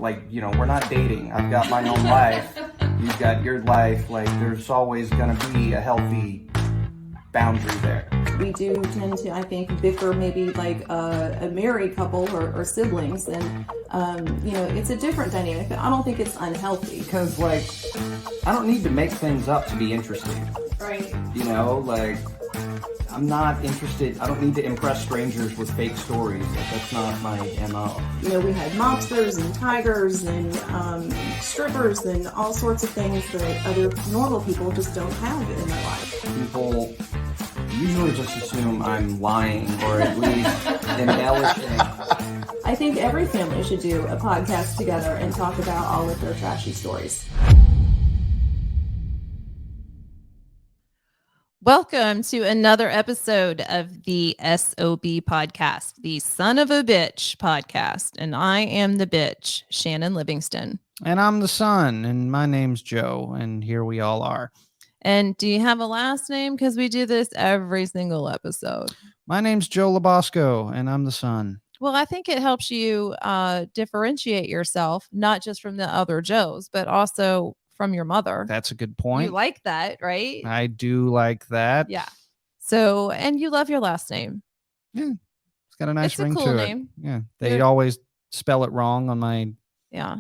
like, you know, we're not dating. I've got my own life. You've got your life. Like, there's always going to be a healthy boundary there. We do tend to, I think, bicker maybe like a married couple or siblings, and you know, it's a different dynamic, but I don't think it's unhealthy. Because, like, I don't need to make things up to be interesting. Right. You know, like, I'm not interested. I don't need to impress strangers with fake stories. Like, that's not my MO. You know, we had mobsters and tigers and strippers and all sorts of things that other normal people just don't have in their life. People usually just assume I'm lying or at least embellishing. I think every family should do a podcast together and talk about all of their trashy stories. Welcome to another episode of the SOB podcast, the Son of a Bitch podcast. And I am the bitch, Shannon Livingston. And I'm the son, and my name's Joe, and here we all are. And do you have a last name? Because we do this every single episode. My name's Joe Labosco, and I'm the son. Well, I think it helps you differentiate yourself, not just from the other Joes, but also from your mother. That's a good point. You like that, right? I do like that. Yeah. So, and you love your last name. Yeah. It's got a nice ring cool to name. it. Yeah. They always spell it wrong on my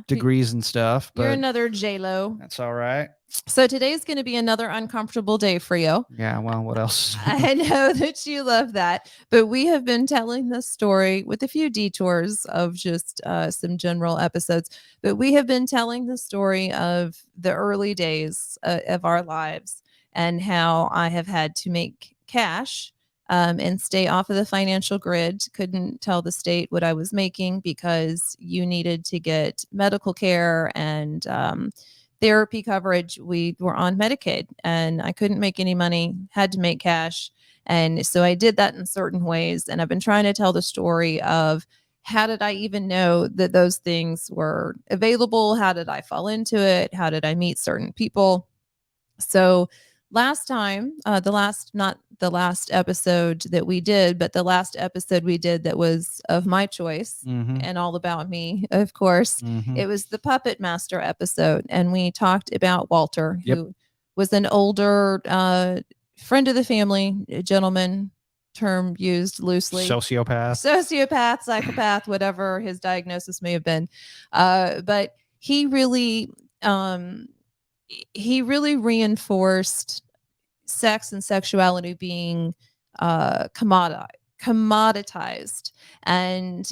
degrees and stuff. But you're another J-Lo. That's all right. So today's going to be another uncomfortable day for you. Yeah, well, what else? I know that you love that, but we have been telling this story with a few detours of just some general episodes, but we have been telling the story of the early days of our lives and how I have had to make cash and stay off of the financial grid. Couldn't tell the state what I was making because you needed to get medical care and therapy coverage. We were on Medicaid and I couldn't make any money, had to make cash. And so I did that in certain ways. And I've been trying to tell the story of how did I even know that those things were available? How did I fall into it? How did I meet certain people? So last time, not the last episode that we did, but the last episode we did that was of my choice and all about me, of course. It was the Puppet Master episode. And we talked about Walter, who was an older friend of the family, a gentleman, term used loosely. Sociopath, psychopath, whatever his diagnosis may have been. But he really reinforced sex and sexuality being commoditized and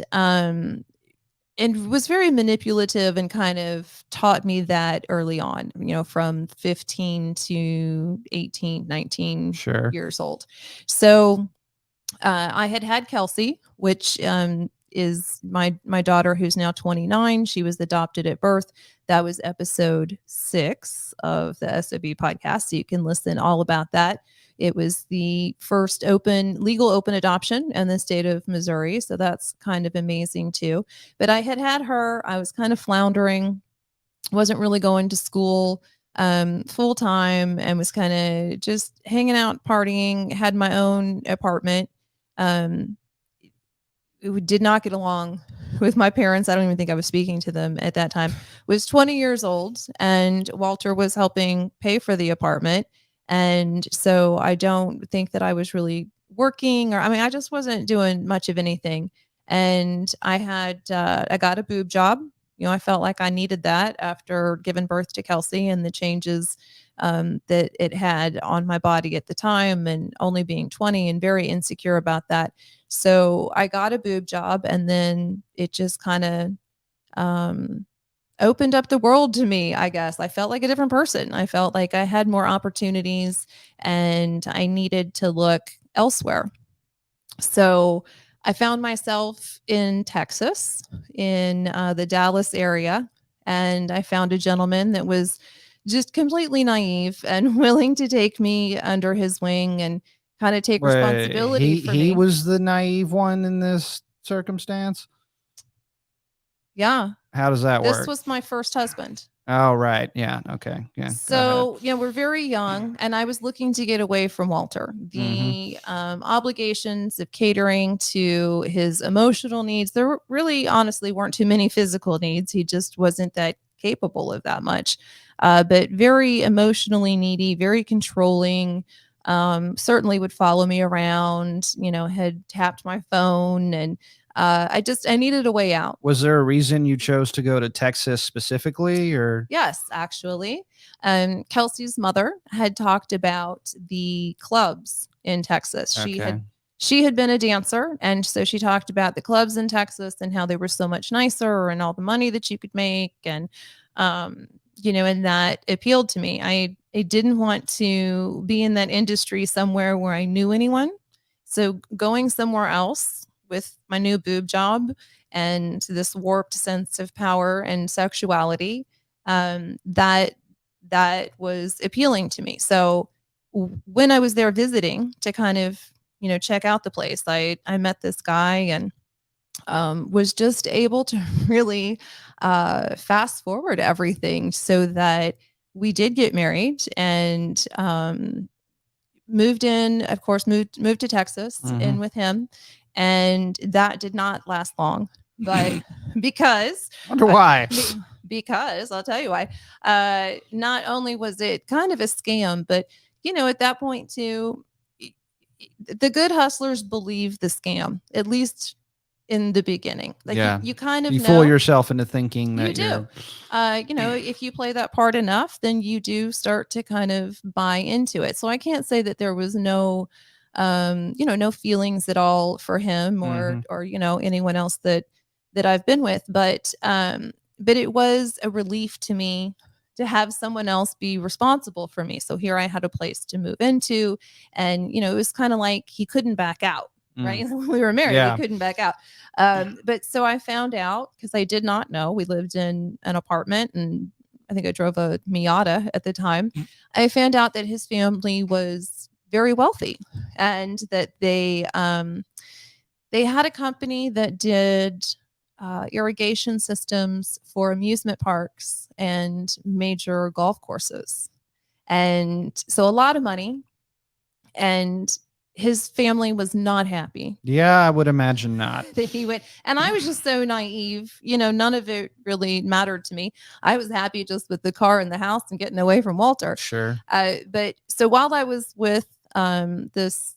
was very manipulative and kind of taught me that early on, you know, from 15 to 18, 19 years old. So I had Kelsey, which is my daughter, who's now 29. She was adopted at birth. That was episode 6 of the SOB podcast. So you can listen all about that. It was the first legal open adoption in the state of Missouri. So that's kind of amazing too. But I had her, I was kind of floundering, wasn't really going to school full time and was kind of just hanging out, partying, had my own apartment. We did not get along with my parents. I don't even think I was speaking to them at that time. Was 20 years old and Walter was helping pay for the apartment. And so I don't think that I was really working I just wasn't doing much of anything. And I got a boob job. You know, I felt like I needed that after giving birth to Kelsey and the changes that it had on my body at the time, and only being 20 and very insecure about that. So I got a boob job, and then it just kind of opened up the world to me, I guess. I felt like a different person. I felt like I had more opportunities and I needed to look elsewhere. So I found myself in Texas, in the Dallas area, and I found a gentleman that was just completely naive and willing to take me under his wing and kind of take responsibility for me. He was the naive one in this circumstance? Yeah. How does that work? This was my first husband. Oh, right. Yeah. Okay. Yeah. So, we're very young, and I was looking to get away from Walter. The obligations of catering to his emotional needs, there really honestly weren't too many physical needs. He just wasn't that capable of that much. But very emotionally needy, very controlling. Certainly would follow me around, had tapped my phone, and I needed a way out. Was there a reason you chose to go to Texas specifically, or? Yes, actually. Kelsey's mother had talked about the clubs in Texas. Okay. She had been a dancer, and so she talked about the clubs in Texas and how they were so much nicer and all the money that you could make, and and that appealed to me. I didn't want to be in that industry somewhere where I knew anyone. So going somewhere else with my new boob job and this warped sense of power and sexuality, that was appealing to me. So when I was there visiting to kind of check out the place, I met this guy and was just able to really fast forward everything so that we did get married and moved in, of course, moved to Texas in with him. And that did not last long, but because Wonder why. Because I'll tell you why. Not only was it kind of a scam, but at that point too, the good hustlers believe the scam, at least in the beginning. Like you kind of you know, fool yourself into thinking that you do. If you play that part enough, then you do start to kind of buy into it. So I can't say that there was no no feelings at all for him or anyone else that I've been with, but it was a relief to me to have someone else be responsible for me. So here I had a place to move into, and it was kind of like he couldn't back out. Right. When we were married, he couldn't back out. But so I found out, because I did not know, we lived in an apartment and I think I drove a Miata at the time. I found out that his family was very wealthy and that they had a company that did irrigation systems for amusement parks and major golf courses. And so a lot of money, and his family was not happy. Yeah, I would imagine not. That he went, and I was just so naive. None of it really mattered to me. I was happy just with the car and the house and getting away from Walter. Sure. But so while I was with this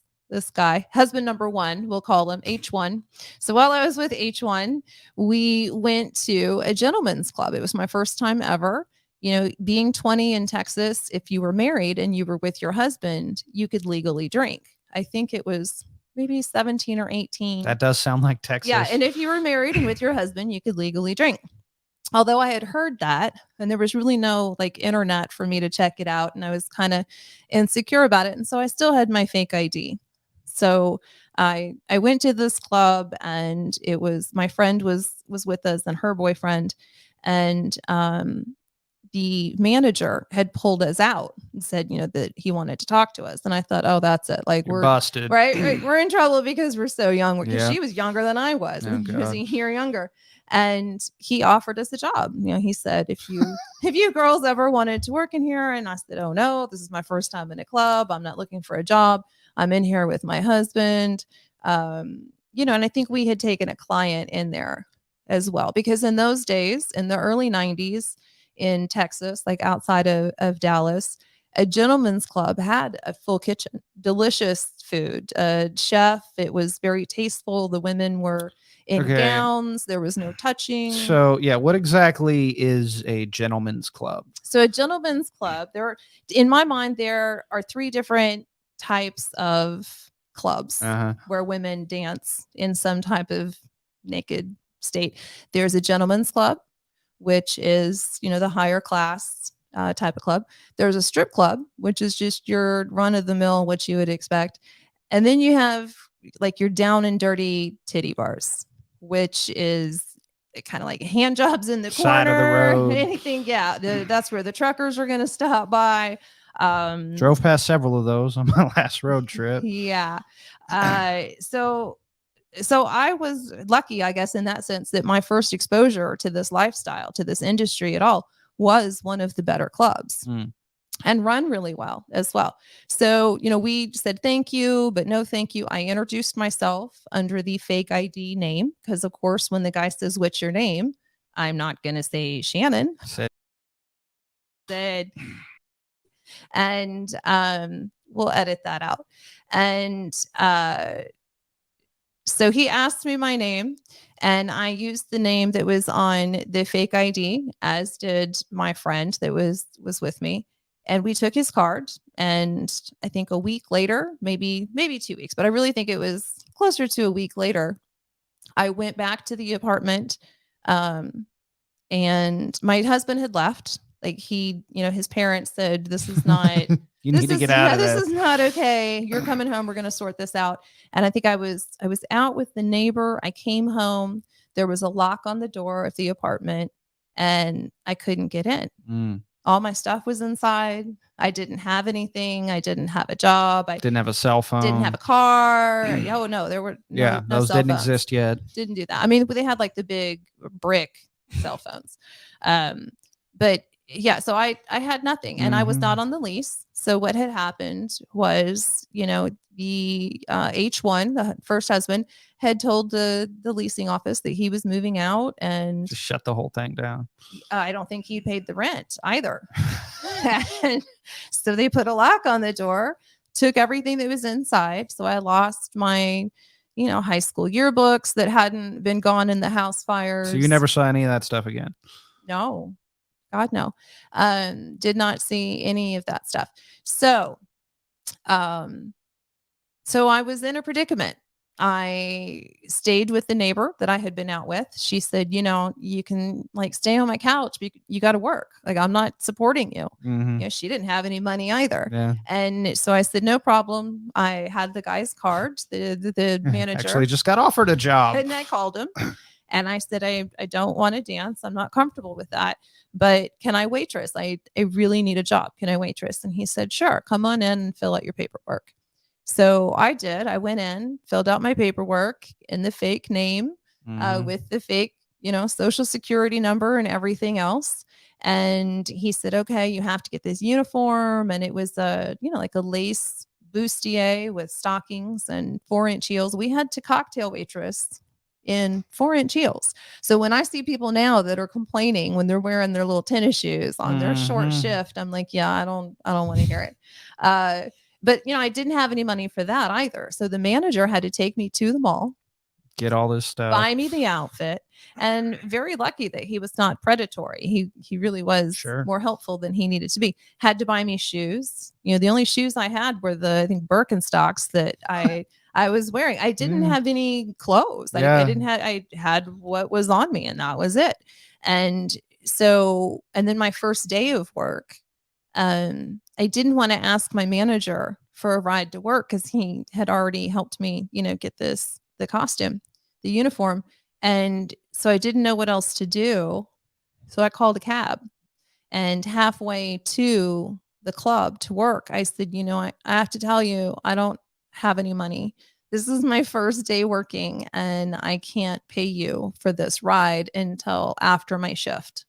guy, husband number one, we'll call him H1. So while I was with H1, we went to a gentleman's club. It was my first time ever. Being 20 in Texas, if you were married and you were with your husband, you could legally drink. I think it was maybe 17 or 18. That does sound like Texas. Yeah. And if you were married and with your husband, you could legally drink. Although I had heard that, and there was really no internet for me to check it out. And I was kind of insecure about it. And so I still had my fake ID. So I went to this club, and it was, my friend was with us and her boyfriend. And, the manager had pulled us out and said, that he wanted to talk to us. And I thought, oh, that's it. We're busted. Right. We're in trouble because we're so young. Because she was younger than I was. Oh, he was a year younger. And he offered us a job. He said, if you girls ever wanted to work in here. And I said, oh no, this is my first time in a club. I'm not looking for a job. I'm in here with my husband. And I think we had taken a client in there as well, because in those days, in the early 90s, in Texas, outside of Dallas, a gentleman's club had a full kitchen, delicious food, chef. It was very tasteful. The women were in gowns. There was no touching. So yeah, what exactly is a gentleman's club? So a gentleman's club, in my mind, there are three different types of clubs where women dance in some type of naked state. There's a gentleman's club, which is, the higher class type of club. There's a strip club, which is just your run of the mill, what you would expect. And then you have your down and dirty titty bars, which is kind of like hand jobs in the Side corner, of the road. anything. Yeah. That's where the truckers are going to stop by. Drove past several of those on my last road trip. Yeah. So I was lucky, I guess, in that sense, that my first exposure to this lifestyle, to this industry at all, was one of the better clubs. And run really well as well. So, we said thank you, but no thank you. I introduced myself under the fake ID name because, of course, when the guy says, "What's your name?" I'm not going to say Shannon. Said, and we'll edit that out. And so he asked me my name, and I used the name that was on the fake ID, as did my friend that was with me. And we took his card, and I think a week later, maybe 2 weeks, but I really think it was closer to a week later, I went back to the apartment, and my husband had left. Like his parents said, "This is not." You need to get out of this this. is not okay. You're coming home. We're going to sort this out. And I think I was out with the neighbor. I came home. There was a lock on the door of the apartment, and I couldn't get in. All my stuff was inside. I didn't have anything. I didn't have a job. I didn't have a cell phone. Didn't have a car. Oh no, there were no those cell didn't phones. exist yet. Didn't do that. I mean, they had like the big brick cell phones. But yeah, so I had nothing, and I was not on the lease. So what had happened was, the H1, the first husband, had told the leasing office that he was moving out, and just shut the whole thing down. I don't think he paid the rent either. And so they put a lock on the door, took everything that was inside. So I lost my, high school yearbooks that hadn't been gone in the house fires. So you never saw any of that stuff again? No. God, no. Did not see any of that stuff. So I was in a predicament. I stayed with the neighbor that I had been out with. She said, you can stay on my couch, but you got to work. I'm not supporting you. She didn't have any money either. Yeah. And so I said, no problem. I had the guy's card, the manager. Actually just got offered a job. And I called him. And I said, I don't want to dance. I'm not comfortable with that. But can I waitress? I really need a job. Can I waitress? And he said, sure, come on in and fill out your paperwork. So I did. I went in, filled out my paperwork in the fake name, with the fake, social security number and everything else. And he said, okay, you have to get this uniform. And it was like a lace bustier with stockings and 4-inch heels. We had to cocktail waitress in 4-inch heels. So when I see people now that are complaining when they're wearing their little tennis shoes on their short shift, I'm like, yeah, I don't want to hear it. But I didn't have any money for that either. So the manager had to take me to the mall, get all this stuff, buy me the outfit, and very lucky that he was not predatory. He really was more helpful than he needed to be. Had to buy me shoes. The only shoes I had were I think Birkenstocks that I was wearing. I didn't have any clothes. I had what was on me, and that was it. And then my first day of work, I didn't want to ask my manager for a ride to work because he had already helped me, get the costume, the uniform. And so I didn't know what else to do. So I called a cab, and halfway to the club to work, I said, I have to tell you, I don't have any money. This is my first day working, and I can't pay you for this ride until after my shift.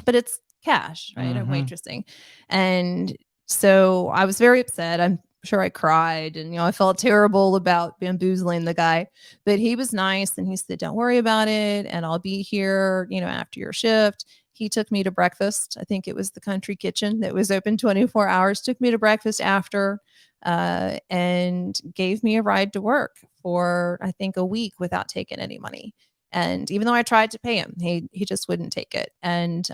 But it's cash, right? I'm waitressing. And so I was very upset. I'm sure I cried, and I felt terrible about bamboozling the guy, but he was nice, and he said, don't worry about it, and I'll be here after your shift. He took me to breakfast. I think it was the Country Kitchen that was open 24 hours, took me to breakfast after, and gave me a ride to work for I think a week without taking any money. And even though I tried to pay him, he just wouldn't take it. And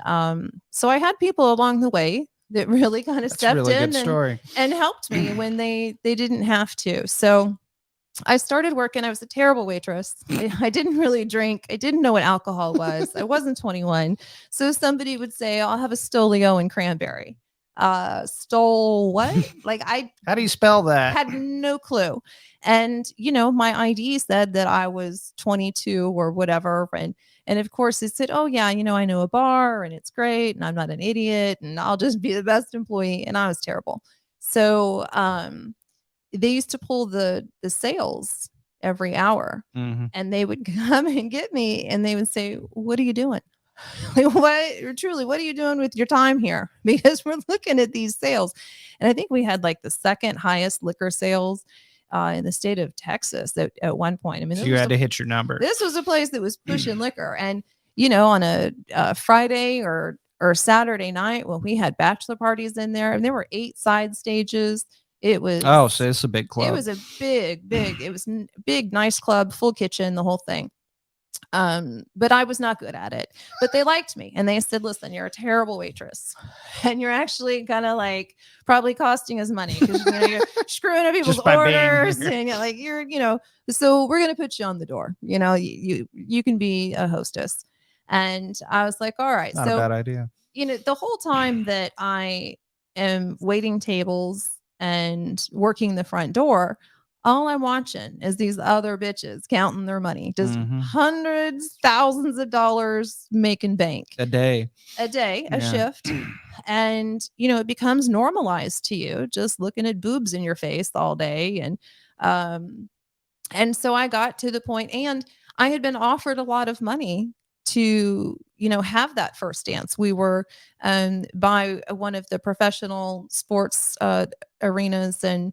so I had people along the way that really kind of stepped in and helped me when they didn't have to. So I started working. I was a terrible waitress. I didn't really drink. I didn't know what alcohol was. I wasn't 21. So somebody would say, I'll have a Stolio and cranberry. Stole what? How do you spell that? Had no clue. And my ID said that I was 22 or whatever. And of course it said, oh yeah, I know a bar and it's great and I'm not an idiot and I'll just be the best employee. And I was terrible. So they used to pull the sales every hour, and they would come and get me, and they would say, what are you doing? Like, what are you doing with your time here? Because we're looking at these sales. And I think we had like the second highest liquor sales in the state of Texas at one point. I mean, So you had to hit your number. This was a place that was pushing liquor. And, on a Friday or Saturday night when we had bachelor parties in there, and there were 8 side stages. It was so it's a big club. It was a big, it was big, nice club, full kitchen, the whole thing. But I was not good at it, but they liked me and they said, listen, you're a terrible waitress and you're actually kind of like probably costing us money because you're screwing up people's orders and so we're going to put you on the door. You can be a hostess. And I was like, all right. Not a bad idea. The whole time that I am waiting tables and working the front door, all I'm watching is these other bitches counting their money, just hundreds, thousands of dollars making bank a day, a shift. And, it becomes normalized to you just looking at boobs in your face all day. And so I got to the point, and I had been offered a lot of money to, have that first dance. We were by one of the professional sports arenas, and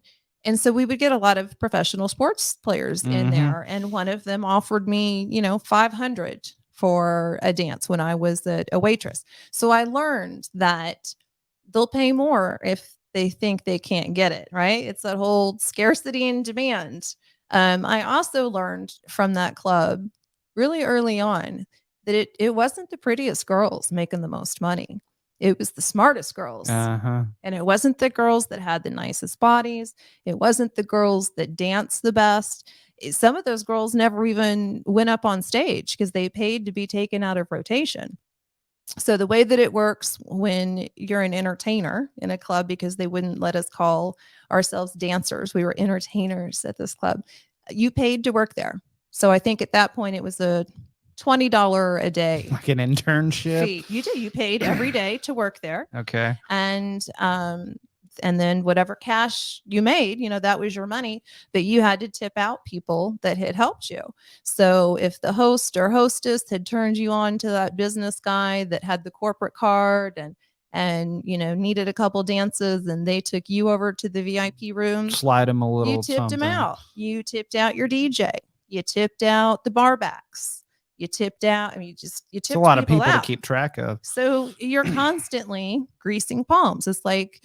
so we would get a lot of professional sports players in there. And one of them offered me, $500 for a dance when I was a waitress. So I learned that they'll pay more if they think they can't get it, right? It's that whole scarcity and demand. I also learned from that club really early on that it wasn't the prettiest girls making the most money. It was the smartest girls. And it wasn't the girls that had the nicest bodies. It wasn't the girls that danced the best. Some of those girls never even went up on stage because they paid to be taken out of rotation. So the way that it works when you're an entertainer in a club, because they wouldn't let us call ourselves dancers, we were entertainers at this club, you paid to work there. So I think at that point it was a $20 a day, like an internship fee. You paid every day to work there. Okay. And then whatever cash you made, that was your money, but you had to tip out people that had helped you. So if the host or hostess had turned you on to that business guy that had the corporate card and needed a couple dances, and they took you over to the VIP room, slide them a little, you tipped them out. You tipped out your DJ. You tipped out the bar backs. You tipped out. You tipped it's a lot of people out to keep track of. So you're constantly greasing palms. It's like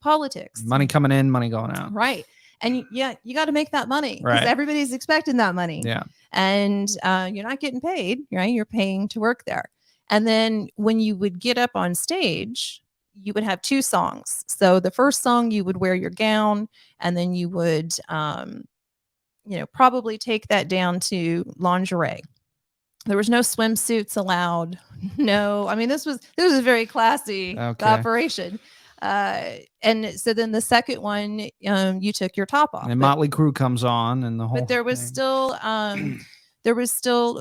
politics. Money coming in, money going out. Right. And you got to make that money because right. everybody's expecting that money. Yeah. And you're not getting paid, right? You're paying to work there. And then when you would get up on stage, you would have 2 songs. So the first song, you would wear your gown, and then you would, probably take that down to lingerie. There was no swimsuits allowed. No, this was a very classy operation. And so then the second one, you took your top off. And Motley Crue comes on, and the whole. But there was still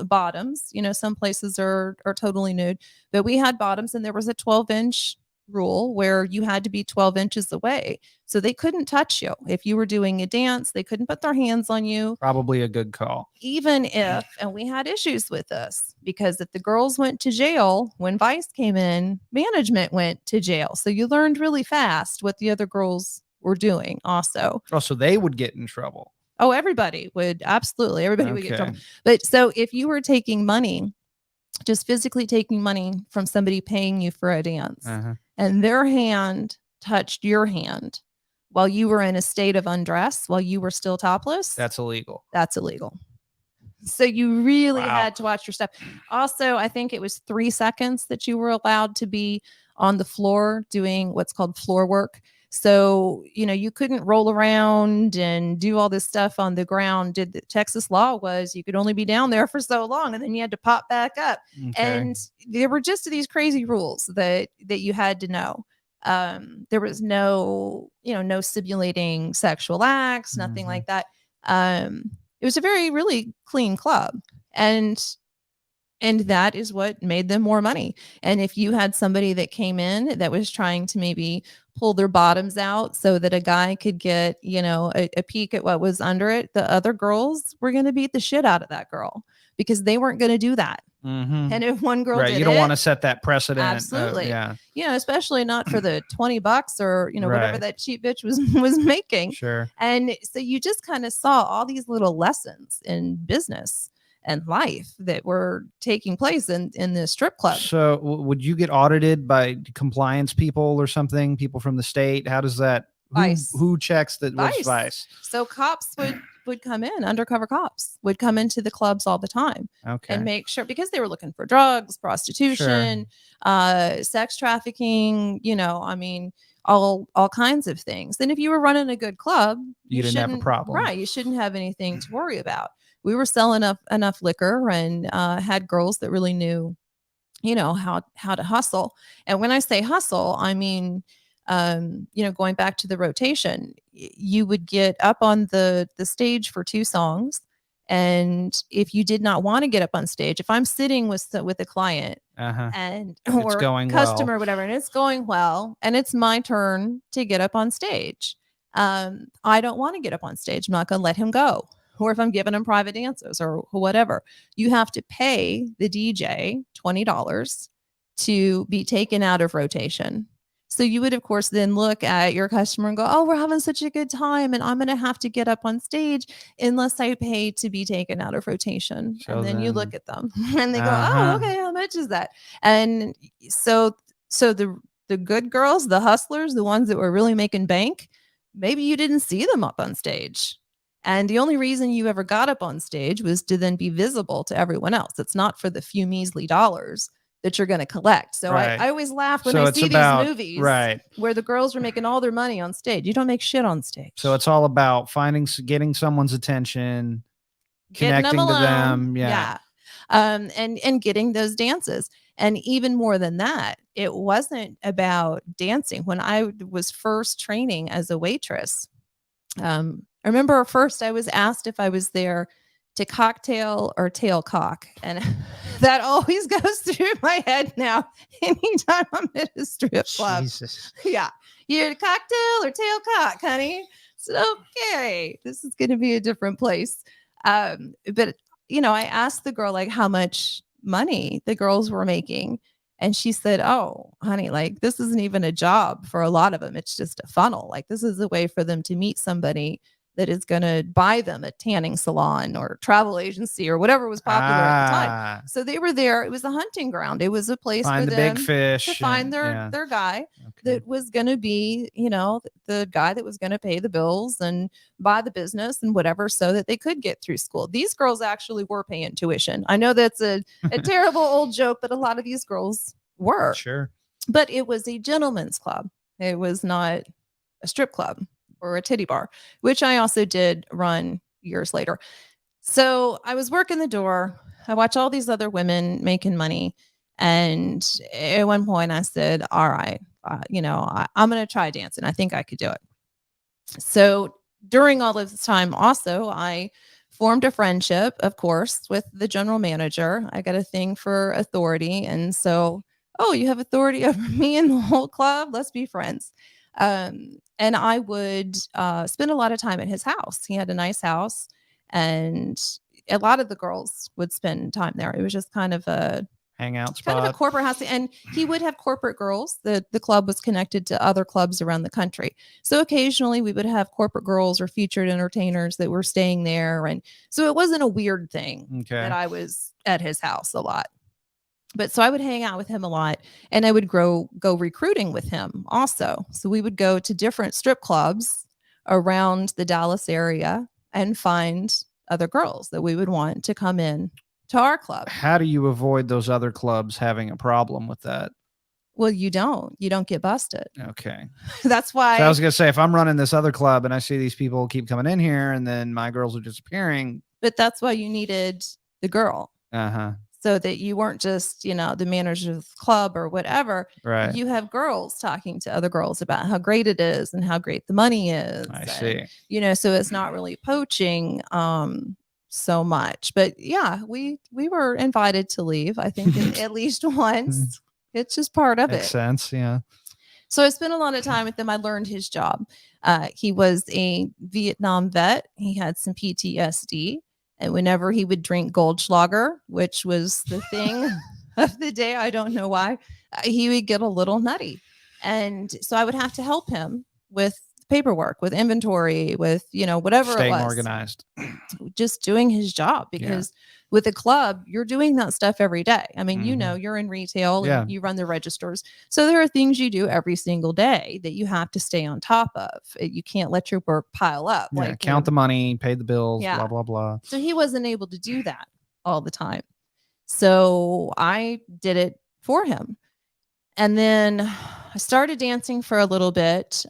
bottoms. Some places are totally nude, but we had bottoms, and there was a 12-inch rule where you had to be 12 inches away. So they couldn't touch you. If you were doing a dance, they couldn't put their hands on you. Probably a good call. Even if, and we had issues with this, because if the girls went to jail, when Vice came in, management went to jail. So you learned really fast what the other girls were doing also. Oh, so they would get in trouble. Oh, everybody would. Absolutely. Everybody would get in trouble. But so if you were taking money, just physically taking money from somebody paying you for a dance, and their hand touched your hand while you were in a state of undress, while you were still topless, that's illegal. That's illegal. So you really had to watch your step. Also, I think it was 3 seconds that you were allowed to be on the floor doing what's called floor work. So, you couldn't roll around and do all this stuff on the ground. The Texas law was you could only be down there for so long, and then you had to pop back up. Okay. And there were just these crazy rules that you had to know. There was no simulating sexual acts, nothing like that. It was a very, really clean club. And that is what made them more money. And if you had somebody that came in that was trying to maybe pull their bottoms out so that a guy could get, a peek at what was under it, the other girls were going to beat the shit out of that girl because they weren't going to do that. Mm-hmm. And if one girl right, did you don't it, want to set that precedent. absolutely. Yeah. You know, especially not for the $20 or, you know, whatever Right. that cheap bitch was making. Sure. And so you just kind of saw all these little lessons in business and life that were taking place in this strip club. So would you get audited by compliance people or something? People from the state? How does that? Vice. Who checks that? What's Vice. Vice? So cops would come in, undercover cops would come into the clubs all the time Okay. and make sure, because they were looking for drugs, prostitution, sex trafficking, you know, I mean, all kinds of things. And if you were running a good club, you didn't have a problem. Right. You shouldn't have anything to worry about. We were selling enough liquor and had girls that really knew, you know, how to hustle. And when I say hustle, I mean, you know, going back to the rotation, you would get up on the stage for 2 songs. And if you did not want to get up on stage, if I'm sitting with a client and or going customer, well. whatever, and it's going well, and it's my turn to get up on stage, I don't want to get up on stage. I'm not going to let him go. Or if I'm giving him private dances or whatever, you have to pay the DJ $20 to be taken out of rotation. So you would, of course, then look at your customer and go, oh, we're having such a good time, and I'm going to have to get up on stage unless I pay to be taken out of rotation. So and then you look at them and they go, oh, okay, how much is that? And so the good girls, the hustlers, the ones that were really making bank, maybe you didn't see them up on stage. And the only reason you ever got up on stage was to then be visible to everyone else. It's not for the few measly dollars that you're going to collect. So I always laugh when I see these movies where the girls are making all their money on stage. You don't make shit on stage. So it's all about getting someone's attention, connecting to them. Yeah. And getting those dances. And even more than that, it wasn't about dancing. When I was first training as a waitress, I remember first I was asked if I was there to cocktail or tail cock. And that always goes through my head now. Anytime I'm at a strip club. Jesus. Yeah. You're a cocktail or tail cock, honey. So, okay, this is going to be a different place. But, you know, I asked the girl like how much money the girls were making. And she said, oh, honey, like this isn't even a job for a lot of them. It's just a funnel. Like this is a way for them to meet somebody that is going to buy them a tanning salon or travel agency or whatever was popular at the time. So they were there. It was a hunting ground. It was a place for them big fish to find their guy that was going to be, you know, the guy that was going to pay the bills and buy the business and whatever so that they could get through school. These girls actually were paying tuition. I know that's a terrible old joke, but a lot of these girls were. Sure. But it was a gentleman's club. It was not a strip club or a titty bar, which I also did run years later. So I was working the door. I watch all these other women making money. And at one point I said, all right, you know, I'm going to try dancing. I think I could do it. So during all of this time also, I formed a friendship, of course, with the general manager. I got a thing for authority. And so, oh, you have authority over me and the whole club? Let's be friends. And I would spend a lot of time at his house. He had a nice house, and a lot of the girls would spend time there. It was just kind of a hangout spot, kind of a corporate house. And he would have corporate girls. The club was connected to other clubs around the country. So occasionally we would have corporate girls or featured entertainers that were staying there. And so it wasn't a weird thing that I was at his house a lot. But so I would hang out with him a lot, and I would go recruiting with him also. So we would go to different strip clubs around the Dallas area and find other girls that we would want to come in to our club. How do you avoid those other clubs having a problem with that? Well, you don't get busted. Okay. That's why. So I was going to say, if I'm running this other club and I see these people keep coming in here and then my girls are disappearing. But that's why you needed the girl. Uh-huh. So that you weren't just, you know, the manager of the club or whatever. Right. You have girls talking to other girls about how great it is and how great the money is. I see. You know, so it's not really poaching so much. But yeah, we were invited to leave, I think, at least once. It's just part of it. Makes sense, yeah. So I spent a lot of time with him. I learned his job. He was a Vietnam vet. He had some PTSD. And whenever he would drink Goldschlager, which was the thing of the day, I don't know why, he would get a little nutty. And so I would have to help him with paperwork, with inventory, with, whatever Staying it was. organized. Just doing his job, because with a club, you're doing that stuff every day. I mean, you're in retail and you run the registers. So there are things you do every single day that you have to stay on top of. You can't let your work pile up. Yeah, count the money, pay the bills, blah, blah, blah. So he wasn't able to do that all the time. So I did it for him. And then I started dancing for a little bit.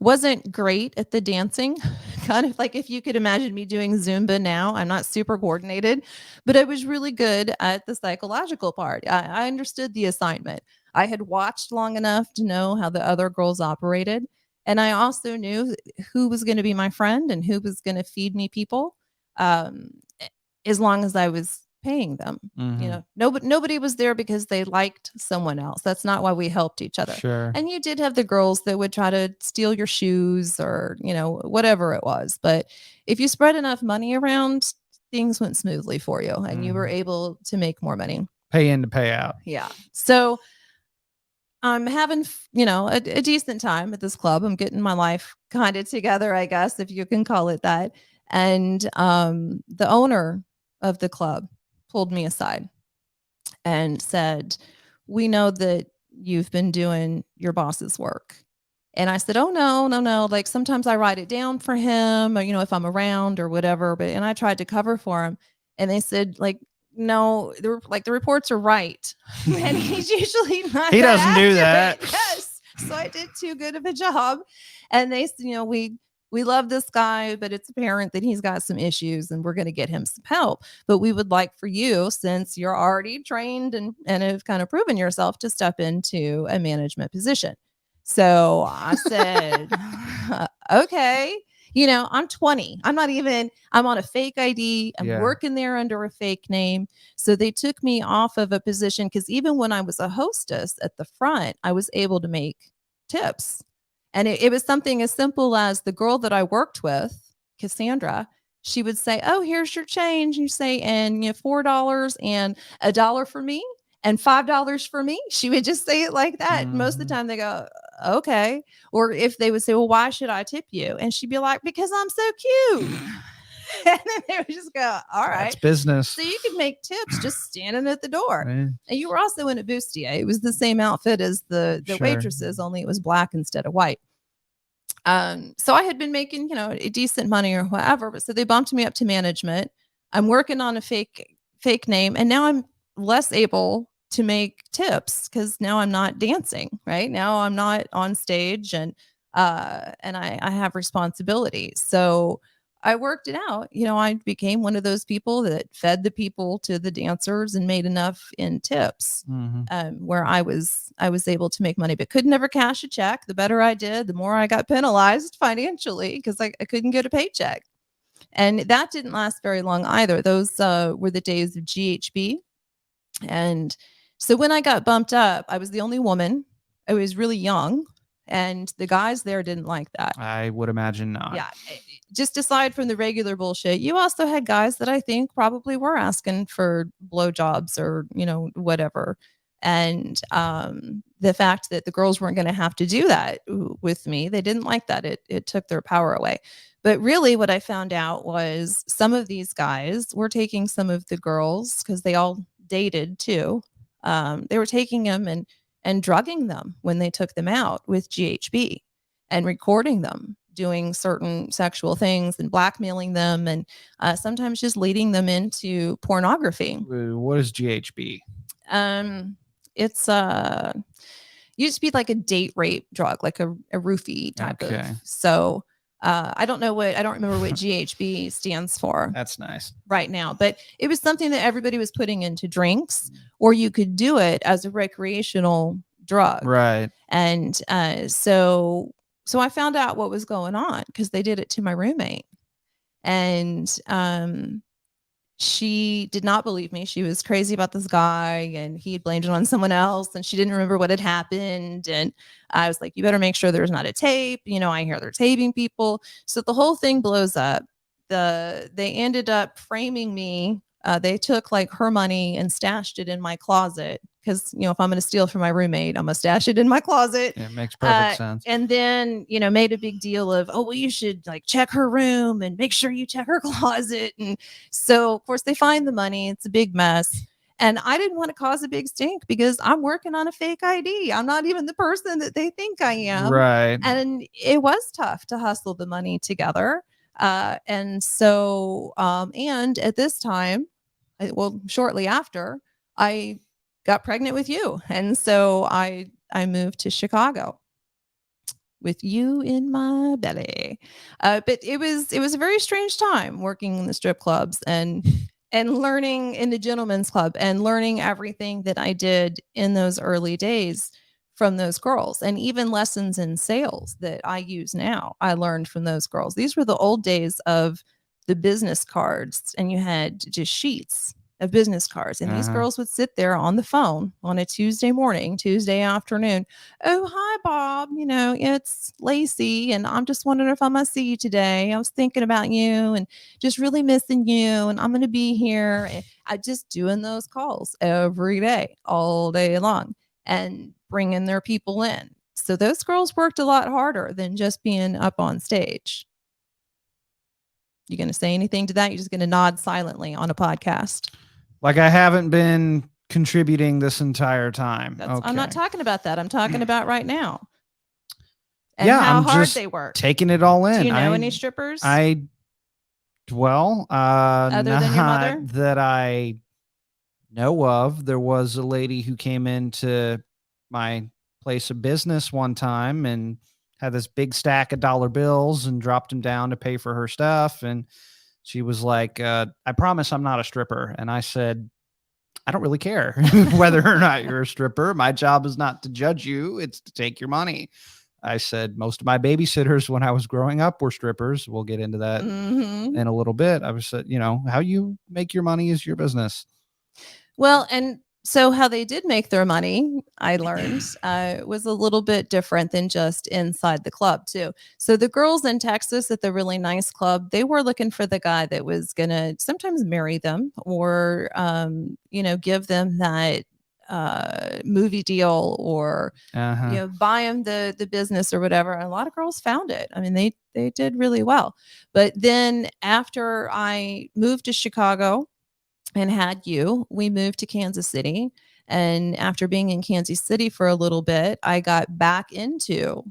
Wasn't great at the dancing, kind of like if you could imagine me doing Zumba now. I'm not super coordinated, but I was really good at the psychological part. I understood the assignment. I had watched long enough to know how the other girls operated. And I also knew who was going to be my friend and who was going to feed me people, as long as I was paying them. Nobody was there because they liked someone else. That's not why we helped each other. Sure. And you did have the girls that would try to steal your shoes or whatever it was, but if you spread enough money around, things went smoothly for you and you were able to make more money. Pay in to pay out. So I'm having a decent time at this club. I'm getting my life kind of together, I guess, if you can call it that. And the owner of the club pulled me aside and said, "We know that you've been doing your boss's work." And I said, "Oh, no. Like sometimes I write it down for him or, if I'm around or whatever." And I tried to cover for him. And they said, like, "No, the reports are right." And he's usually not. He that doesn't do accurate. that. Yes. So I did too good of a job. And they said, we love this guy, but it's apparent that he's got some issues and we're going to get him some help. But we would like for you, since you're already trained and have kind of proven yourself, to step into a management position. So I said, okay. I'm 20. I'm on a fake ID. I'm working there under a fake name. So they took me off of a position because even when I was a hostess at the front, I was able to make tips. And it was something as simple as the girl that I worked with, Cassandra, she would say, "Oh, here's your change." You say, "And $4 and $1 for me and $5 for me." She would just say it like that. Most of the time they go, "Okay." Or if they would say, "Well, why should I tip you?" And she'd be like, "Because I'm so cute." And then they would just go, "All right." That's business. So you could make tips just standing at the door. Right. And you were also in a bustier. It was the same outfit as the waitresses, only it was black instead of white. So I had been making, a decent money or whatever, but so they bumped me up to management. I'm working on a fake name, and now I'm less able to make tips because now I'm not dancing, right? Now I'm not on stage and I have responsibilities. So I worked it out. I became one of those people that fed the people to the dancers and made enough in tips, where I was able to make money, but could never cash a check. The better I did, the more I got penalized financially because I couldn't get a paycheck. And that didn't last very long either. Those were the days of GHB. And so when I got bumped up, I was the only woman. I was really young. And the guys there didn't like that. I would imagine not. Yeah. Just aside from the regular bullshit, you also had guys that I think probably were asking for blowjobs or, whatever. And the fact that the girls weren't going to have to do that with me, they didn't like that. It took their power away. But really what I found out was some of these guys were taking some of the girls, because they all dated too. They were taking them and drugging them when they took them out with GHB and recording them doing certain sexual things and blackmailing them and sometimes just leading them into pornography. What is GHB? It's used to be like a date rape drug, like a roofie type of. So I don't remember what GHB stands for. That's nice. Right now, but it was something that everybody was putting into drinks, or you could do it as a recreational drug. Right. And so I found out what was going on because they did it to my roommate, and she did not believe me. She was crazy about this guy and he had blamed it on someone else and she didn't remember what had happened. And I was like, "You better make sure there's not a tape. I hear they're taping people." So the whole thing blows up. they ended up framing me. They took like her money and stashed it in my closet because, if I'm going to steal from my roommate, I'm going to stash it in my closet. It makes perfect sense. And then, made a big deal of, oh, well, you should like check her room and make sure you check her closet. And so, of course, they find the money. It's a big mess. And I didn't want to cause a big stink because I'm working on a fake ID. I'm not even the person that they think I am. Right. And it was tough to hustle the money together. And so, and at this time, shortly after, I got pregnant with you. And so I moved to Chicago with you in my belly. But it was a very strange time working in the strip clubs and learning in the gentlemen's club and learning everything that I did in those early days from those girls, and even lessons in sales that I use now. I learned from those girls. These were the old days of the business cards, and you had just sheets of business cards. And these girls would sit there on the phone on a Tuesday morning, Tuesday afternoon. Oh, hi, Bob. It's Lacey, and I'm just wondering if I must see you today. I was thinking about you and just really missing you, and I'm going to be here. And I just doing those calls every day, all day long, and bringing their people in. So those girls worked a lot harder than just being up on stage. You going to say anything to that? You're just going to nod silently on a podcast? Like I haven't been contributing this entire time. Okay. Okay. I'm not talking about that. I'm talking about right now. And yeah, how I'm hard just they work. taking it all in. Do you know any strippers? Other than your mother? That I know of. There was a lady who came into my place of business one time and had this big stack of dollar bills and dropped them down to pay for her stuff. And she was like, I promise I'm not a stripper. And I said, I don't really care whether or not you're a stripper. My job is not to judge you. It's to take your money. I said, most of my babysitters when I was growing up were strippers. We'll get into that in a little bit. I was said, how you make your money is your business. Well, and so how they did make their money, I learned, was a little bit different than just inside the club too. So the girls in Texas at the really nice club, they were looking for the guy that was going to sometimes marry them or, give them that movie deal or, buy them the business or whatever. And a lot of girls found it. I mean, they did really well. But then after I moved to Chicago, and had you, we moved to Kansas City. And after being in Kansas City for a little bit, I got back into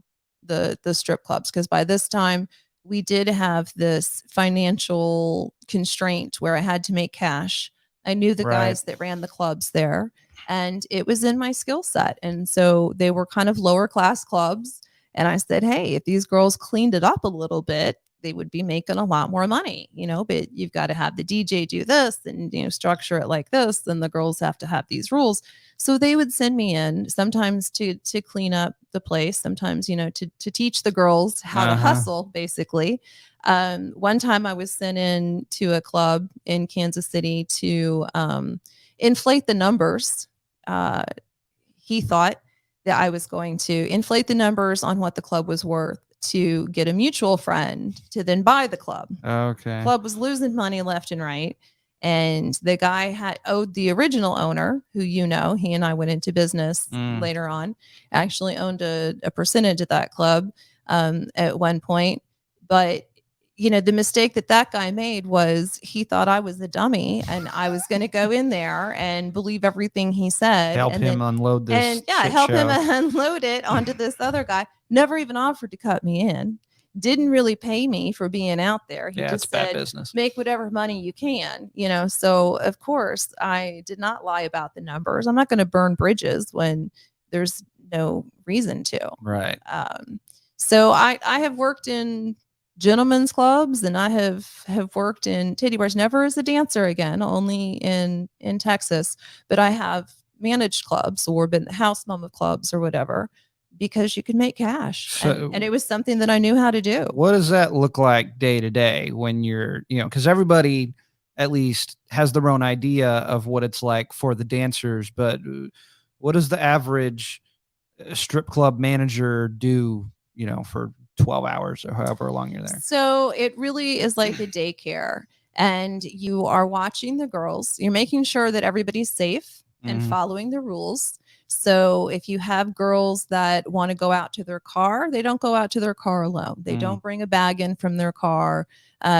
the strip clubs because by this time we did have this financial constraint where I had to make cash. I knew the guys that ran the clubs there, and it was in my skill set. And so they were kind of lower class clubs. And I said, hey, if these girls cleaned it up a little bit, they would be making a lot more money, but you've got to have the DJ do this and, structure it like this. Then the girls have to have these rules. So they would send me in sometimes to clean up the place, sometimes, to teach the girls how to hustle, basically. One time I was sent in to a club in Kansas City to inflate the numbers. He thought that I was going to inflate the numbers on what the club was worth to get a mutual friend to then buy the club. Okay. Club was losing money left and right. And the guy had owed the original owner, who he and I went into business later on, actually owned a percentage of that club at one point. But, the mistake that guy made was he thought I was the dummy and I was going to go in there and believe everything he said. Help him unload this. And help him unload it onto this other guy. Never even offered to cut me in. Didn't really pay me for being out there. He just said, business. Make whatever money you can, So of course I did not lie about the numbers. I'm not going to burn bridges when there's no reason to. Right. So I have worked in gentlemen's clubs and I have worked in titty bars, never as a dancer again, only in Texas, but I have managed clubs or been the house mom of clubs or whatever, because you could make cash. So, and it was something that I knew how to do. What does that look like day to day when you're, because everybody at least has their own idea of what it's like for the dancers, but what does the average strip club manager do, for 12 hours or however long you're there? So it really is like a daycare, and you are watching the girls. You're making sure that everybody's safe and Mhm. following the rules. So if you have girls that want to go out to their car, they don't go out to their car alone. They Mm. don't bring a bag in from their car,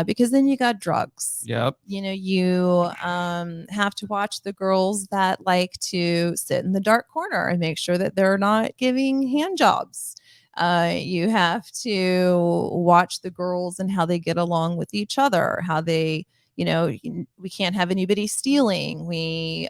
because then you got drugs. Yep. You have to watch the girls that like to sit in the dark corner and make sure that they're not giving hand jobs. You have to watch the girls and how they get along with each other, how they, we can't have anybody stealing.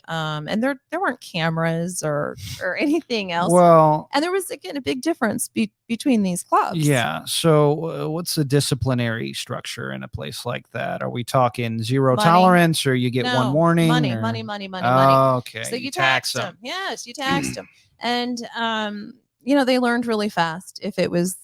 And there weren't cameras or anything else. Well, And there was, again, a big difference between these clubs. yeah. So, what's the disciplinary structure in a place like that? Are we talking zero Money. tolerance, or you get one No, warning? money, or- money, money, money, Oh, money. okay. So you taxed them. Yes, you taxed them. And they learned really fast if it was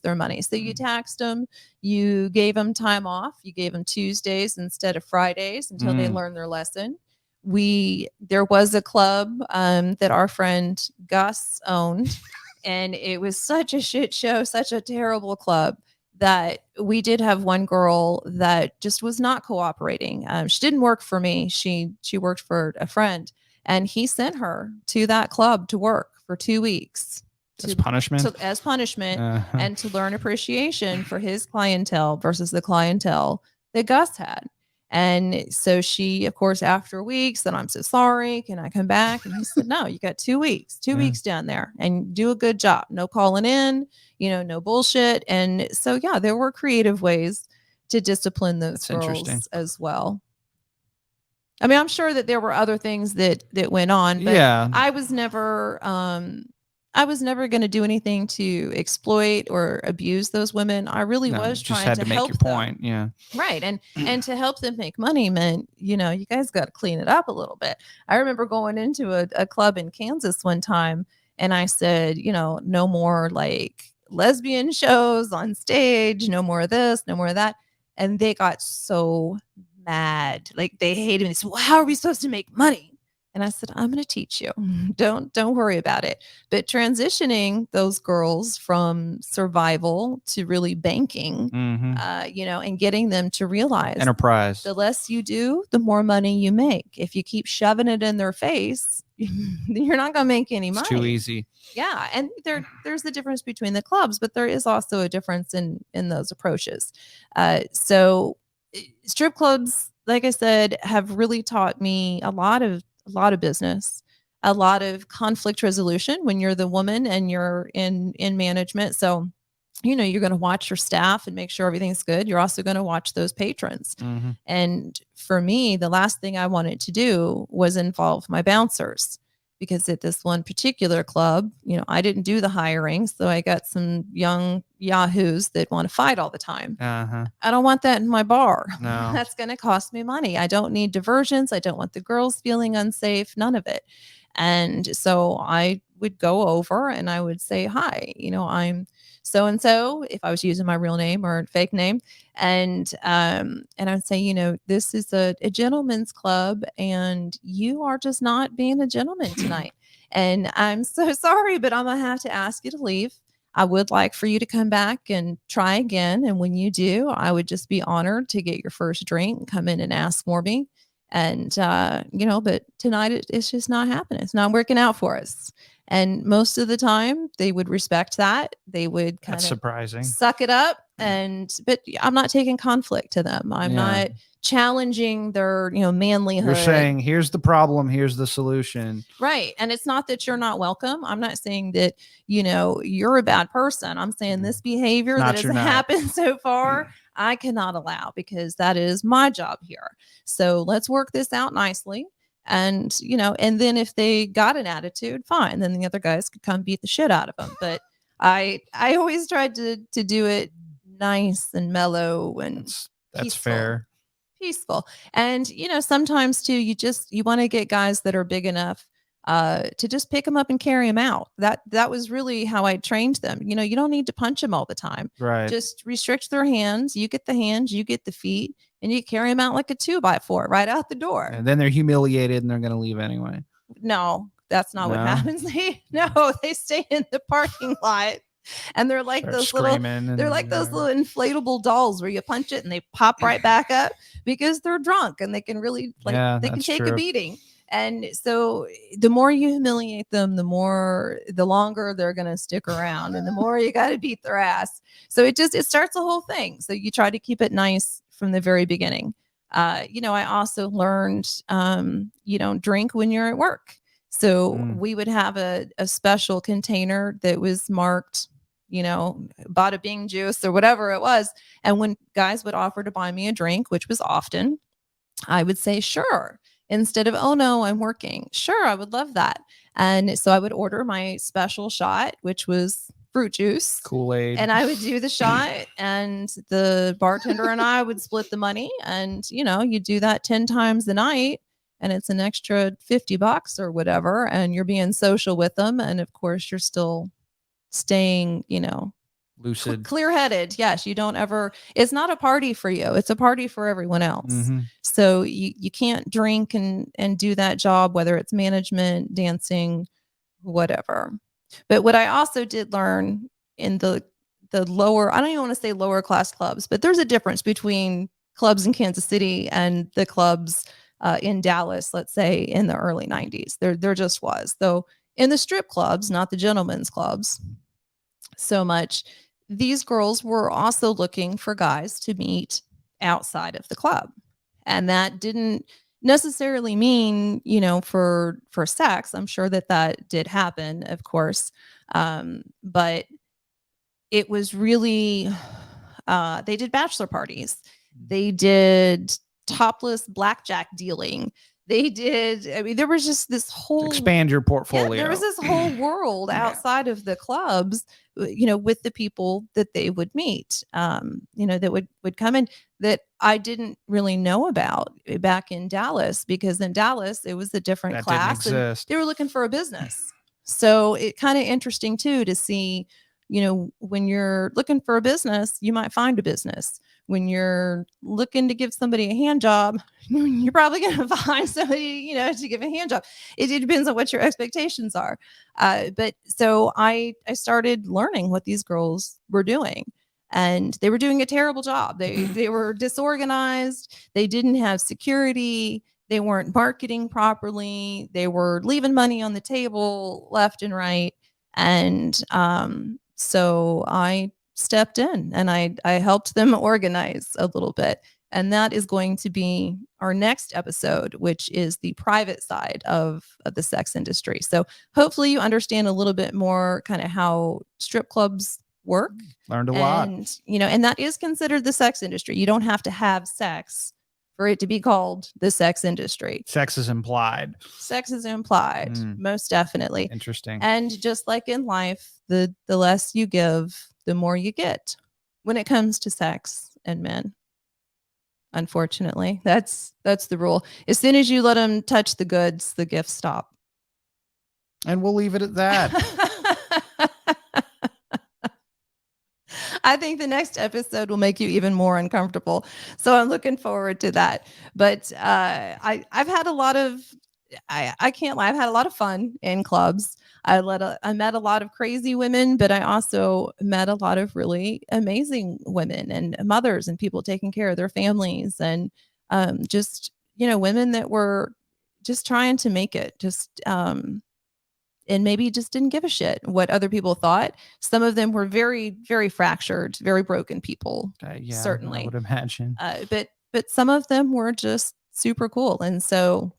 their money. So you taxed them, you gave them time off, you gave them Tuesdays instead of Fridays until they learned their lesson. There was a club that our friend Gus owned, and it was such a shit show, such a terrible club, that we did have one girl that just was not cooperating. She didn't work for me. She worked for a friend, and he sent her to that club to work for 2 weeks. As punishment? As punishment, Uh-huh. and to learn appreciation for his clientele versus the clientele that Gus had. And so she, of course, after weeks, said, "I'm so sorry. Can I come back?" And he said, "No, you got 2 weeks, two Yeah. weeks down there, and do a good job. No calling in, no bullshit." And so, yeah, there were creative ways to discipline those That's interesting. girls as well. I mean, I'm sure that there were other things that went on, but Yeah. I was never going to do anything to exploit or abuse those women. I really No, was just trying had to to make help your them. point. Yeah. Right. And to help them make money meant, you guys got to clean it up a little bit. I remember going into a club in Kansas one time, and I said, no more like lesbian shows on stage, no more of this, no more of that. And they got so mad. Like, they hated me. They said, "Well, how are we supposed to make money?" And I said, "I'm going to teach you. Don't worry about it." But transitioning those girls from survival to really banking, Mhm. and getting them to realize Enterprise. the less you do, the more money you make. If you keep shoving it in their face, you're not going to make any It's money. too easy. Yeah, and there's a difference between the clubs, but there is also a difference in those approaches. So strip clubs, like I said, have really taught me a lot of business, a lot of conflict resolution when you're the woman and you're in management. So, you're going to watch your staff and make sure everything's good. You're also going to watch those patrons. Mhm. And for me, the last thing I wanted to do was involve my bouncers, because at this one particular club, I didn't do the hiring. So I got some young yahoos that want to fight all the time. Uh-huh. I don't want that in my bar. No. That's going to cost me money. I don't need diversions. I don't want the girls feeling unsafe, none of it. And so I would go over and I would say, "Hi, I'm so and so," if I was using my real name or fake name. And I would say, "This is a gentleman's club, and you are just not being a gentleman tonight. And I'm so sorry, but I'm going to have to ask you to leave. I would like for you to come back and try again. And when you do, I would just be honored to get your first drink and come in and ask for me. And, but tonight it's just not happening. It's not working out for us." And most of the time they would respect that. They would kind That's of surprising. suck it up. But I'm not taking conflict to them. I'm Yeah. not challenging their, manlyhood. You're saying, here's the problem, here's the solution. Right. And it's not that you're not welcome. I'm not saying that, you're a bad person. I'm saying this behavior Not that you're has not. happened so far, I cannot allow, because that is my job here. So let's work this out nicely. And, and then if they got an attitude, fine. Then the other guys could come beat the shit out of them. But I always tried to do it nice and mellow and That's peaceful. fair. Peaceful. And sometimes too, you want to get guys that are big enough to just pick them up and carry them out. That was really how I trained them. You don't need to punch them all the time. Right. Just restrict their hands. You get the hands, you get the feet, and you carry them out like a 2x4 right out the door. And then they're humiliated and they're going to leave anyway. No, that's not what No? happens. They stay in the parking lot And they're like Start those little, screaming they're and like those whatever. little inflatable dolls where you punch it and they pop right back up because they're drunk and they can really Yeah, they can that's take a true. beating. And so the more you humiliate them, the longer they're going to stick around and the more you got to beat their ass. So it starts a whole thing. So you try to keep it nice from the very beginning. I also learned, you don't drink when you're at work. So we would have a special container that was marked, bada bing juice or whatever it was. And when guys would offer to buy me a drink, which was often, I would say, sure. Instead of, oh no, I'm working. Sure, I would love that. And so I would order my special shot, which was fruit juice. Kool-Aid. And I would do the shot, and the bartender and I would split the money. And, you do that 10 times a night, and it's an extra $50 or whatever. And you're being social with them. And of course, you're still staying, Lucid. clear-headed. Yes, you don't ever, it's not a party for you, it's a party for everyone else. Mhm. So you can't drink and do that job, whether it's management, dancing, whatever. But what I also did learn in the lower, I don't even want to say lower class clubs, but there's a difference between clubs in Kansas City and the clubs in Dallas, let's say in the early 90s. There just was. Though in the strip clubs, not the gentlemen's clubs so much, these girls were also looking for guys to meet outside of the club. And that didn't necessarily mean, for sex. I'm sure that did happen, of course. But it was really, they did bachelor parties. They did topless blackjack dealing. They did, I mean, there was just this whole Expand your portfolio. there was this whole world outside of the clubs, with the people that they would meet, that would come in that I didn't really know about back in Dallas, because in Dallas it was a different That didn't class and exist. they were looking for a business. So it kind of interesting too to see, when you're looking for a business, you might find a business. When you're looking to give somebody a hand job, you're probably going to find somebody, to give a hand job. It depends on what your expectations are. But so I started learning what these girls were doing, and they were doing a terrible job. They were disorganized. They didn't have security. They weren't marketing properly. They were leaving money on the table left and right. And so I stepped in and I helped them organize a little bit. And that is going to be our next episode, which is the private side of the sex industry. So hopefully you understand a little bit more kind of how strip clubs work. Learned a lot. And, and that is considered the sex industry. You don't have to have sex for it to be called the sex industry. Sex is implied. Sex is implied, most definitely. Interesting. And just like in life, the less you give, the more you get when it comes to sex and men. Unfortunately, that's the rule. As soon as you let them touch the goods, the gifts stop. And we'll leave it at that. I think the next episode will make you even more uncomfortable. So I'm looking forward to that. But I've had a lot of, I can't lie, I've had a lot of fun in clubs. I met a lot of crazy women, but I also met a lot of really amazing women and mothers and people taking care of their families, and just, women that were just trying to make it, just and maybe just didn't give a shit what other people thought. Some of them were very, very fractured, very broken people. Yeah, certainly. I would imagine. But some of them were just super cool. And so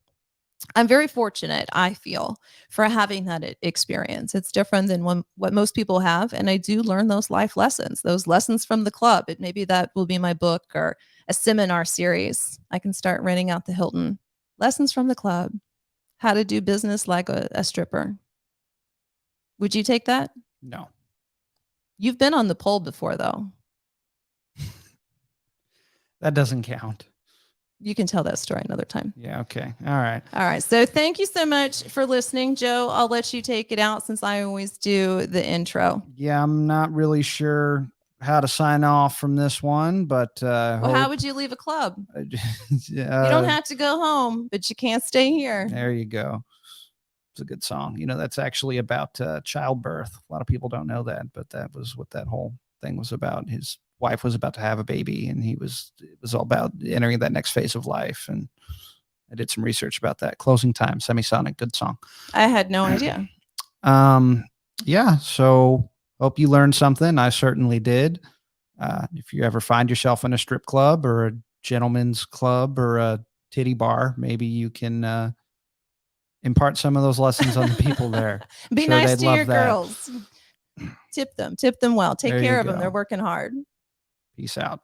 I'm very fortunate, I feel, for having that experience. It's different than what most people have. And I do learn those life lessons, those lessons from the club. Maybe that will be my book or a seminar series. I can start renting out the Hilton. Lessons from the club. How to do business like a stripper. Would you take that? No. You've been on the pole before, though. That doesn't count. You can tell that story another time. Yeah, okay. All right. All right. So thank you so much for listening. Joe, I'll let you take it out since I always do the intro. Yeah, I'm not really sure how to sign off from this one, but well, how would you leave a club? You don't have to go home, but you can't stay here. There you go. It's a good song. You know, that's actually about childbirth. A lot of people don't know that, but that was what that whole thing was about. His wife was about to have a baby, and it was all about entering that next phase of life. And I did some research about that. Closing Time, Semisonic, good song. I had no idea. Yeah, so hope you learned something. I certainly did. If you ever find yourself in a strip club or a gentleman's club or a titty bar, maybe you can impart some of those lessons on the people there. Be Sure, nice they'd to love your that. girls. Tip them well. Take There you care of them. go. They're working hard. Peace out.